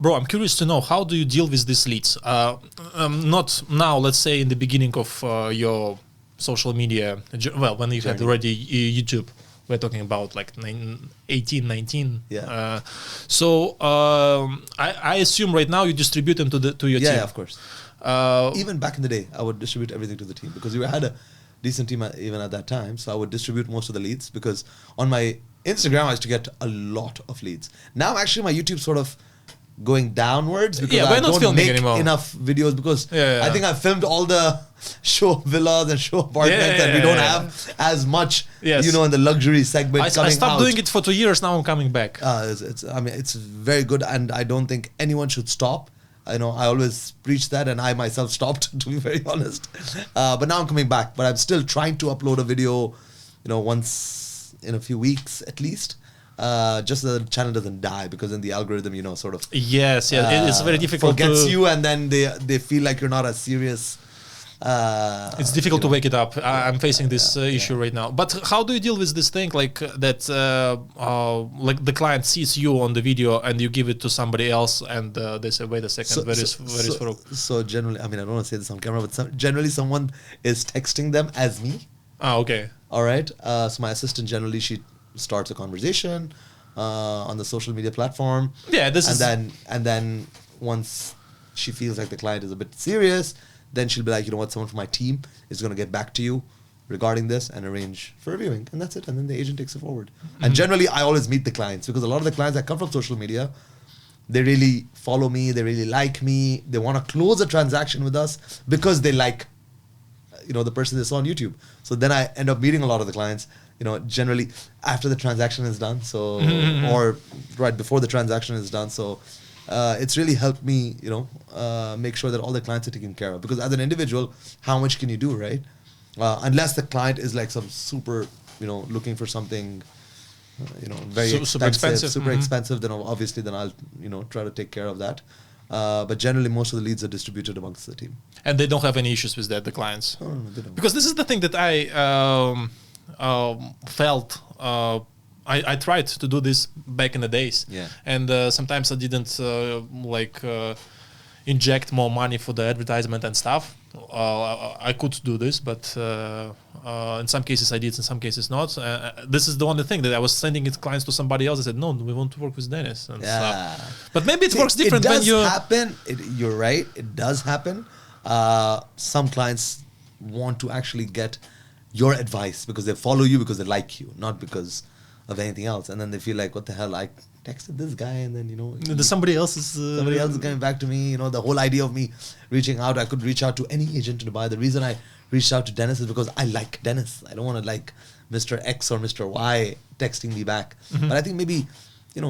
Bro, I'm curious to know, how do you deal with these leads? Not now, let's say in the beginning of your social media, well, when you had already YouTube, we're talking about like 18, 19. Yeah. I assume right now you distribute them to your team. Yeah, of course. Even back in the day, I would distribute everything to the team because we had a decent team even at that time. So I would distribute most of the leads because on my Instagram, I used to get a lot of leads. Now, actually, my YouTube sort of going downwards because I don't make enough videos because I think I filmed all the show villas and show apartments and we don't have as much, in the luxury segment coming out. I stopped doing it for 2 years, now I'm coming back. It's very good and I don't think anyone should stop. I always preach that and I myself stopped, to be very honest. But now I'm coming back, but I'm still trying to upload a video, once in a few weeks at least. Just so the channel doesn't die because then the algorithm, sort of it's very difficult. Forgets you and then they feel like you're not as serious. It's difficult to wake it up. I'm facing this issue right now. But how do you deal with this thing like that? Like the client sees you on the video and you give it to somebody else, and they say, "Wait a second, where is Farouk?" So generally, I don't want to say this on camera, but generally someone is texting them as me. Okay. All right. So my assistant generally she starts a conversation on the social media platform. And then once she feels like the client is a bit serious, then she'll be like, you know what, someone from my team is going to get back to you regarding this and arrange for a viewing. And that's it. And then the agent takes it forward. Mm-hmm. And generally, I always meet the clients because a lot of the clients that come from social media, they really follow me. They really like me. They want to close a transaction with us because they like, the person they saw on YouTube. So then I end up meeting a lot of the clients, generally after the transaction is done. So, or right before the transaction is done. So, it's really helped me, make sure that all the clients are taken care of. Because as an individual, how much can you do, right? Unless the client is like some super, looking for something, very expensive, super expensive, then obviously then I'll, try to take care of that. But generally, most of the leads are distributed amongst the team. And they don't have any issues with that, the clients? No, they don't. Because this is the thing that I felt. I tried to do this back in the days. Yeah. And sometimes I didn't inject more money for the advertisement and stuff. I could do this, but in some cases I did, in some cases not. This is the only thing that I was sending it clients to somebody else. I said, no, we want to work with Dennis. And stuff. But maybe it works different when you... It does happen. You're right. It does happen. Some clients want to actually get your advice because they follow you because they like you, not because of anything else. And then they feel like, what the hell, I texted this guy and then, somebody else is coming back to me. The whole idea of me reaching out, I could reach out to any agent in Dubai. The reason I reached out to Dennis is because I like Dennis. I don't want to like Mr. X or Mr. Y texting me back. Mm-hmm. But I think maybe,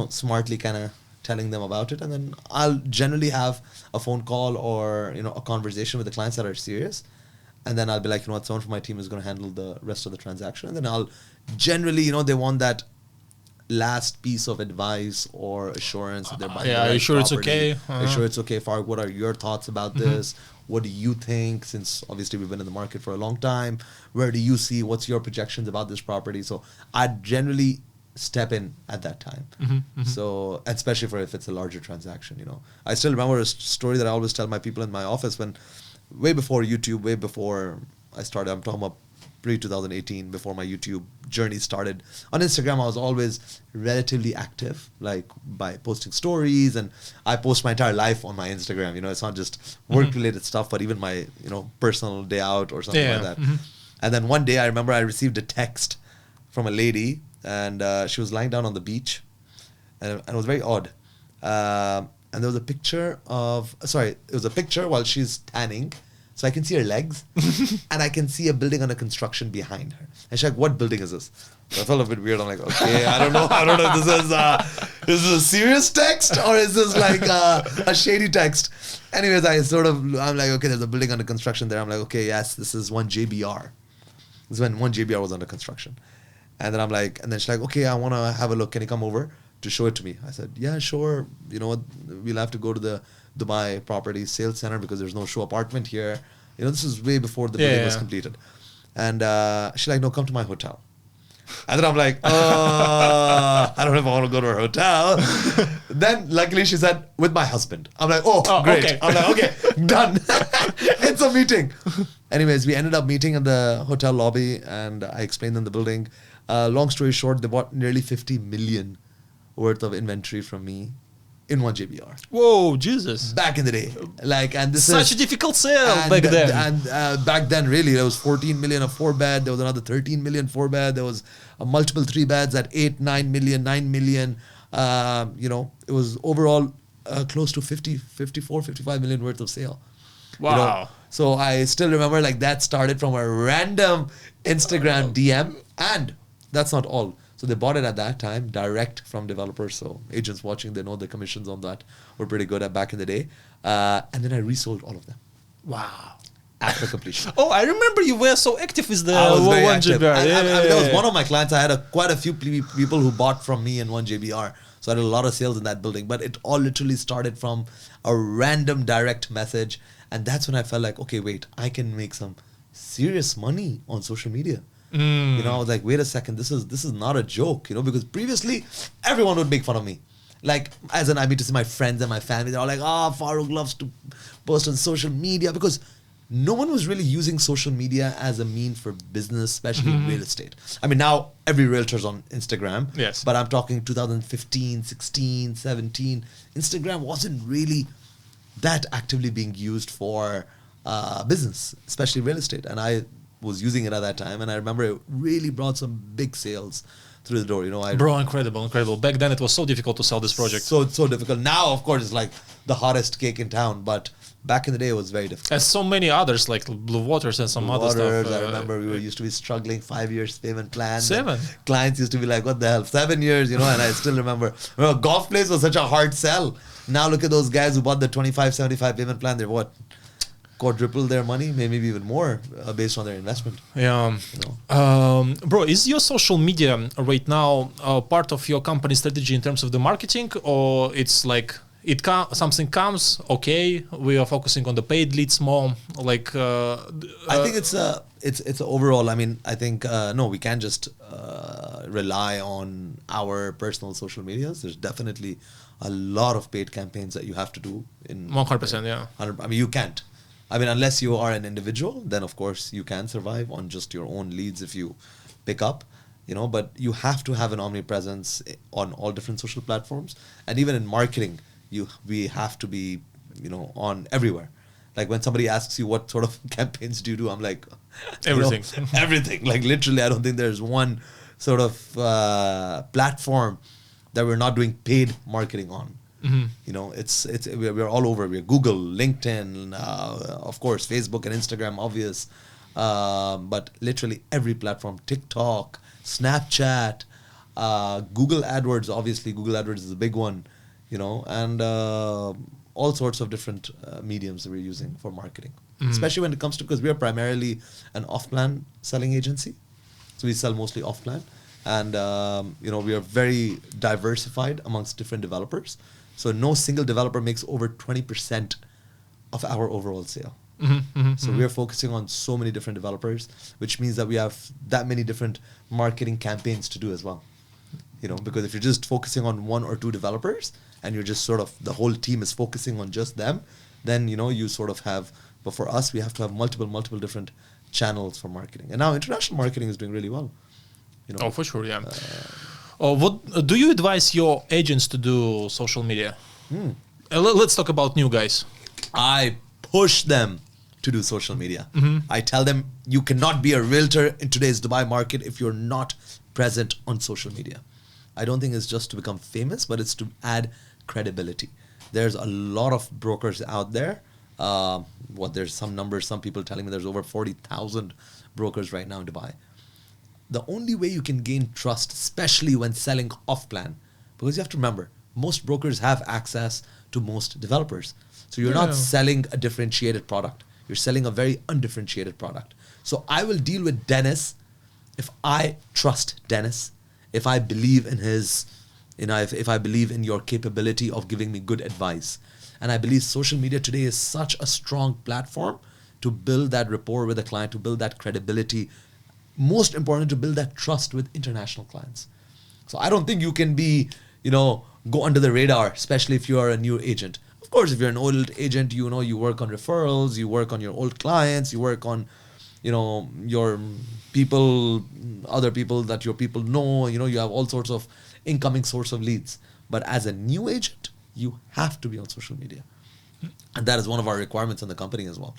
smartly kind of telling them about it. And then I'll generally have a phone call or, a conversation with the clients that are serious. And then I'll be like, someone from my team is going to handle the rest of the transaction. And then I'll generally, they want that last piece of advice or assurance that they're buying. Are you sure it's okay? Are you sure it's okay, Farouk? What are your thoughts about this? What do you think? Since obviously we've been in the market for a long time, where do you see? What's your projections about this property? So I generally step in at that time. So especially if it's a larger transaction, I still remember a story that I always tell my people in my office when way before YouTube, way before I started, I'm talking about pre-2018, before my YouTube journey started. On Instagram, I was always relatively active, like by posting stories, and I post my entire life on my Instagram. It's not just work-related stuff, but even my, personal day out or something like that. And then one day, I remember I received a text from a lady, and she was lying down on the beach, and it was very odd. And there was a picture while she's tanning. So I can see her legs and I can see a building under construction behind her. And she's like, what building is this? So I felt a bit weird. I'm like, okay, I don't know if this is a serious text or is this like a shady text? Anyways, I'm like, okay, there's a building under construction there. I'm like, okay, yes, this is one JBR. This is when one JBR was under construction. And then I'm like, and then she's like, okay, I want to have a look. Can you come over to show it to me? I said, yeah, sure. You know what? We'll have to go to the Dubai Property Sales Center because there's no show apartment here. This is way before the building was completed. And she's like, no, come to my hotel. And then I'm like, I don't know if I want to go to her hotel. Then luckily she said, with my husband. I'm like, oh, great. okay. I'm like, okay, done. It's a meeting. Anyways, we ended up meeting in the hotel lobby and I explained them the building. Long story short, they bought nearly 50 million worth of inventory from me in one JBR. Whoa, Jesus. Back in the day. Like, and this Such is a difficult sale and back then. And back then, really, there was 14 million of 4-bed. There was another 13 million 4-bed. There was a multiple 3-beds at 8, 9 million, 9 million. You know, it was overall close to 50, 54, 55 million worth of sale. Wow. You know? So I still remember like that started from a random Instagram DM. And that's not all. So they bought it at that time direct from developers. So agents watching, they know the commissions on that were pretty good at back in the day. And then I resold all of them Wow. after completion. Oh, I remember you were so active with the I was very one active. JBR. That was one of my clients. I had quite a few people who bought from me in one JBR. So I did a lot of sales in that building. But it all literally started from a random direct message. And that's when I felt like, okay, wait, I can make some serious money on social media. You know, I was like, wait a second, this is not a joke, you know, because previously everyone would make fun of me. Like, as in, I mean to see my friends and my family, they're all like, Farooq loves to post on social media, because no one was really using social media as a mean for business, especially in real estate. I mean, now every realtor's on Instagram. Yes. But I'm talking 2015, 16, 17. Instagram wasn't really that actively being used for business, especially real estate. And I was using it at that time, and I remember it really brought some big sales through the door. You know, Bro, incredible. Back then it was so difficult to sell this project. so difficult. Now, of course, it's like the hottest cake in town, but back in the day, it was very difficult. And so many others like Blue Waters and some other stuff. I remember we used to be struggling 5 years payment plan. 7. Clients used to be like, what the hell, 7 years, you know, and I still remember. Well, Golf Place was such a hard sell. Now look at those guys who bought the 25, 75 payment plan. They're what? Quadruple their money, maybe even more, based on their investment. Yeah. You know? Bro, is your social media right now part of your company strategy in terms of the marketing, or it's like something comes, okay, we are focusing on the paid leads more, like I think it's overall. I mean, I think no, we can't just rely on our personal social medias. There's definitely a lot of paid campaigns that you have to do in 100%, yeah. I mean, you can't. I mean, unless you are an individual, then of course you can survive on just your own leads if you pick up, you know, but you have to have an omnipresence on all different social platforms. And even in marketing, we have to be, you know, on everywhere. Like when somebody asks you what sort of campaigns do you do, I'm like, Everything. You know, everything. Like literally, I don't think there's one sort of platform that we're not doing paid marketing on. You know, we're all over. We're Google, LinkedIn, of course, Facebook and Instagram, obvious. But literally every platform, TikTok, Snapchat, Google AdWords, obviously Google AdWords is a big one, you know, and all sorts of different mediums that we're using for marketing, especially when it comes to, because we are primarily an off-plan selling agency. So we sell mostly off-plan, and, you know, we are very diversified amongst different developers. So no single developer makes over 20% of our overall sale. So we are focusing on so many different developers, which means that we have that many different marketing campaigns to do as well. You know, because if you're just focusing on 1 or 2 developers and you're just sort of, the whole team is focusing on just them, then, you know, you sort of have, but for us, we have to have multiple different channels for marketing. And now international marketing is doing really well. You know, Oh, for sure, yeah. What do you advise your agents to do social media? Let's talk about new guys. I push them to do social media. I tell them you cannot be a realtor in today's Dubai market if you're not present on social media. I don't think it's just to become famous, but it's to add credibility. There's a lot of brokers out there. There's some numbers, some people telling me there's over 40,000 brokers right now in Dubai. The only way you can gain trust, especially when selling off-plan, because you have to remember, most brokers have access to most developers. So you're not selling a differentiated product. You're selling a very undifferentiated product. So I will deal with Dennis if I trust Dennis, if I believe in his, you know, if I believe in your capability of giving me good advice. And I believe social media today is such a strong platform to build that rapport with a client, to build that credibility most important to build that trust with international clients. So I don't think you can be, go under the radar, especially if you are a new agent. Of course, if you're an old agent, you work on referrals, you work on your old clients, you work on, your people, other people that your people know, you have all sorts of incoming source of leads. But as a new agent, you have to be on social media. And that is one of our requirements in the company as well.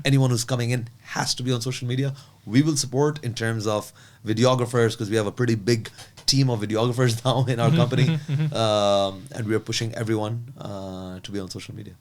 Anyone who's coming in has to be on social media. We will support in terms of videographers, because we have a pretty big team of videographers now in our company. And we are pushing everyone to be on social media.